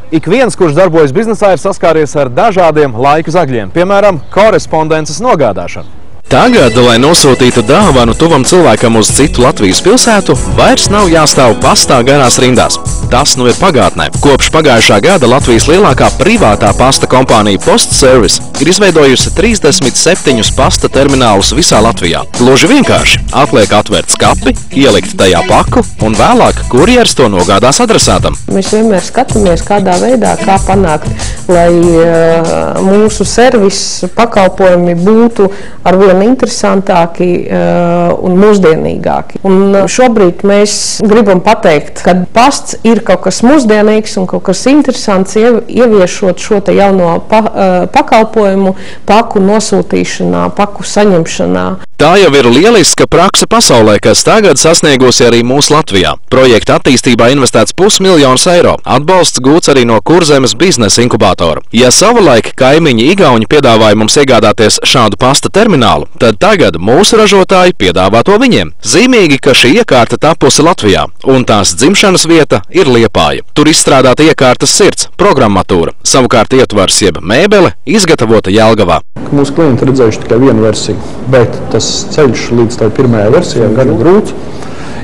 Ik viens, kurš darbojas biznesā, ir saskāries ar dažādiem laika zagļiem, piemēram, korespondences nogādāšanu. Tagad, lai nosūtītu dāvanu tuvam cilvēkam uz citu Latvijas pilsētu, vairs nav jāstāv pastā garās rindās. Tas nu ir pagātnē. Kopš pagājušā gada Latvijas lielākā privātā pasta kompānija PostService ir izveidojusi 37 pasta terminālus visā Latvijā. Gluži vienkārši atliek atvērt skapi, ielikt tajā paku un vēlāk kurjers to nogādās adresātam. Mēs vienmēr skatāmies, kādā veidā, kā panākt, lai mūsu servis pakalpojumi būtu arvien interesantāki un mūsdienīgāki. Un šobrīd mēs gribam pateikt, ka pasts ir kaut kas mūsdienīgs un kaut kas interesants, ieviešot šo te jauno pakalpojumu paku nosūtīšanā, paku saņemšanā. Tā jau ir lieliska prakse pasaulē, kas tagad sasniegusi arī mūsu Latvijā. Projekta attīstībā investēts $500 000. Atbalsts gūts arī no Kurzemes biznesa inkubātora. Ja savulaik kaimiņi igauņi piedāvāja mums iegādāties šādu pasta terminālu, tad tagad mūsu ražotāji piedāvā to viņiem. Zīmīgi, ka šī iekārta tapusi Latvijā, un tās dzimšanas vieta ir Liepāja. Tur izstrādāta iekārtas sirds, programmatūra, savukārt ietvars jeb mēbele izgatavota Jelgavā. Mūsu klienti redzējuši tikai vienu versiju, bet tas ceļš līdz tai pirmajai versijai gan grūts,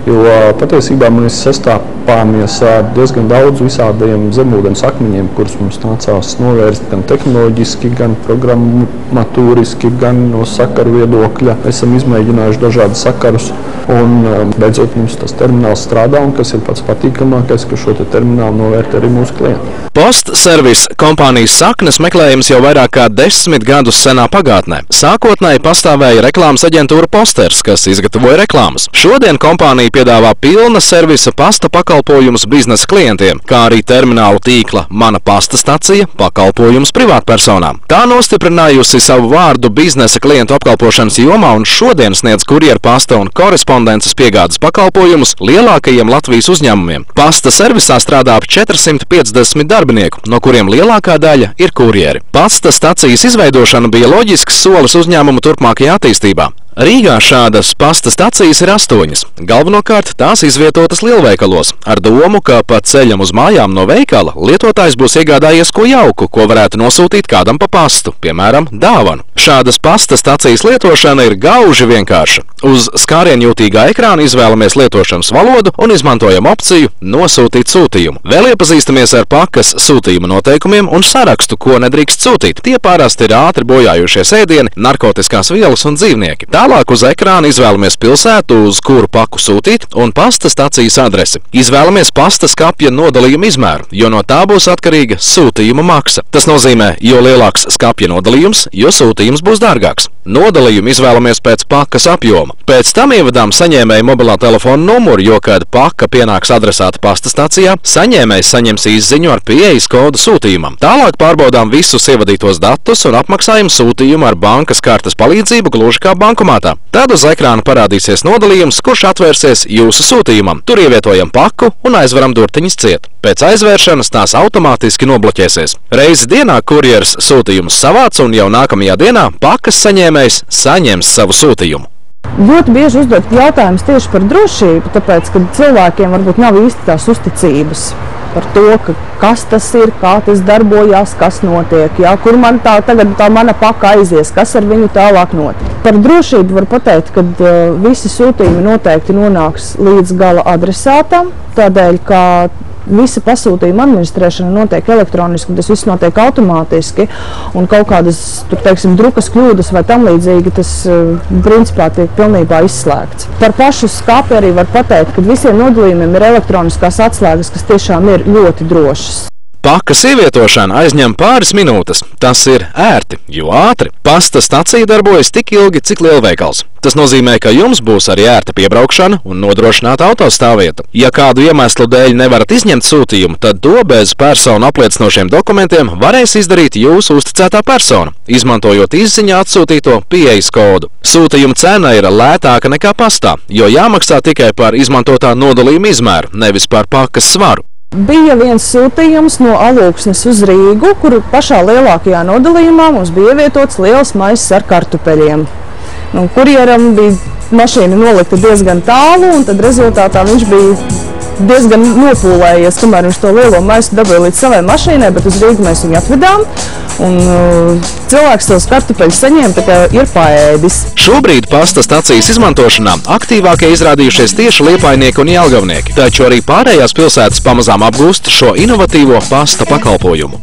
jo patiesībā mēs sastāpāmies ar diezgan daudz visādiem zemūdens akmeņiem, kurus mums nācās novērst gan tehnoloģiski, gan programmatūriski, gan no sakaru viedokļa. Esam izmēģinājuši dažādas sakarus un beidzot mums tas termināls strādā un kas ir pats patīkamākais, ka šo te terminālu novērt arī mūsu klienti. PostService kompānijas saknes meklējums jau vairāk kā 10 gadus senā pagātnē. Sākotnēji pastāvēja reklāmas aģentūra Posters, kas izgatavoja reklāmas. Šodien kompānija piedāvā pilna servisa pasta pakalpojumus biznesa klientiem, kā arī terminālu tīkla Mana pasta stacija pakalpojumus privātpersonām. Tā nostiprinājusi savu vārdu biznesa klientu apkalpošanas jomā un šodien sniedz kurjeru pasta un korespondences piegādes pakalpojumus lielākajiem Latvijas uzņēmumiem. Pasta servisā strādā ap 450 darbinieku, no kuriem lielākā daļa ir kurjeri. Pasta stacijas izveidošana bija loģisks solis uzņēmumu turpmākajā attīstībā. Rīgā šādas pasta stacijas ir 8. Galvenokārt tās izvietotas lielveikalos, ar domu, ka pa ceļam uz mājām no veikala lietotājs būs iegādājies ko jauku, ko varētu nosūtīt kādam pa pastu, piemēram, dāvanu. Šādas pasta stacijas lietošana ir gauži vienkārša. Uz skārienjūtīgā ekrāna izvēlamies lietošanas valodu un izmantojam opciju nosūtīt sūtījumu. Vēl iepazīstamies ar pakas sūtījuma noteikumiem un sarakstu, ko nedrīkst sūtīt. Tie parasti ir ātri bojājušies ēdieni, narkotiskās vielas un dzīvnieki. Tālāk uz ekrāna izvēlamies pilsētu, uz kuru paku sūtīt, un pasta stacijas adresi. Izvēlamies pasta skapja nodalījuma izmēru, jo no tā būs atkarīga sūtījuma maksa. Tas nozīmē, jo lielāks skapja nodalījums, jo sūtījums būs dārgāks. Nodalījumu izvēlamies pēc pakas apjoma. Pēc tam ievadām saņēmēju mobilā telefona numuru, jo, kad paka pienāks adresāta pasta stacijā, saņēmējs saņems izziņu ar pieejas kodu sūtījumam. Tālāk pārbaudām visus ievadītos datus un apmaksājam sūtījumu ar bankas kartes palīdzību gluži kā bankomātā. Tad uz ekrāna parādīsies nodalījums, kurš atvērsies jūsu sūtījumam. Tur ievietojam paku un aizveram durtiņas ciet. Pēc aizvēršanas tās automātiski nobloķēsies. Reizi dienā kurjeris sūtījumus savāc un jau nākamajā dienā pakas saņēmējs saņems savu sūtījumu. Ļoti bieži uzdot jautājumus tieši par drošību, tāpēc, ka cilvēkiem varbūt nav īsti tās uzticības par to, kas tas ir, kā tas darbojās, kas notiek, kur man tagad tā mana paka aizies, kas ar viņu tālāk notiek. Par drošību var pateikt, ka visi sūtījumi noteikti nonāks līdz gala adresātam, tādēļ, ka visa pasūtījuma administrēšana notiek elektroniski, tas viss notiek automātiski, un kaut kādas, drukas kļūdas vai tam līdzīgi, tas principā tiek pilnībā izslēgts. Par pašu skapi arī var pateikt, ka visiem nodalījumiem ir elektroniskās atslēgas, kas tiešām ir ļoti drošas. Pakas ievietošana aizņem pāris minūtes. Tas ir ērti, jo ātri. Pasta stacija darbojas tik ilgi, cik lielveikals. Tas nozīmē, ka jums būs arī ērta piebraukšana un nodrošināta autostāvvieta. Ja kādu iemeslu dēļ nevarat izņemt sūtījumu, tad to bez personu apliecinošiem dokumentiem varēs izdarīt jūsu uzticētā persona, izmantojot izziņā atsūtīto pieejas kodu. Sūtījuma cena ir lētāka nekā pastā, jo jāmaksā tikai par izmantotā nodalījuma izmēru, nevis par pakas svaru. Bija viens sūtījums no Alūksnes uz Rīgu, kur pašā lielākajā nodalījumā mums bija ievietots liels maiss ar kartupeļiem. Kurjeram bija mašīna nolikta diezgan tālu, un tad rezultātā viņš bija diezgan nopūlējies, kamēr viņš to lielo maisu dabūja līdz savai mašīnai, bet uz Rīgu mēs viņu atvedām. Un cilvēks tos kartupeļus saņēma, tā kā ir paēdis. Šobrīd pasta stacijas izmantošanā aktīvākie izrādījušies tieši liepainieki un jelgavnieki, taču arī pārējās pilsētas pamazām apgūst šo inovatīvo pasta pakalpojumu.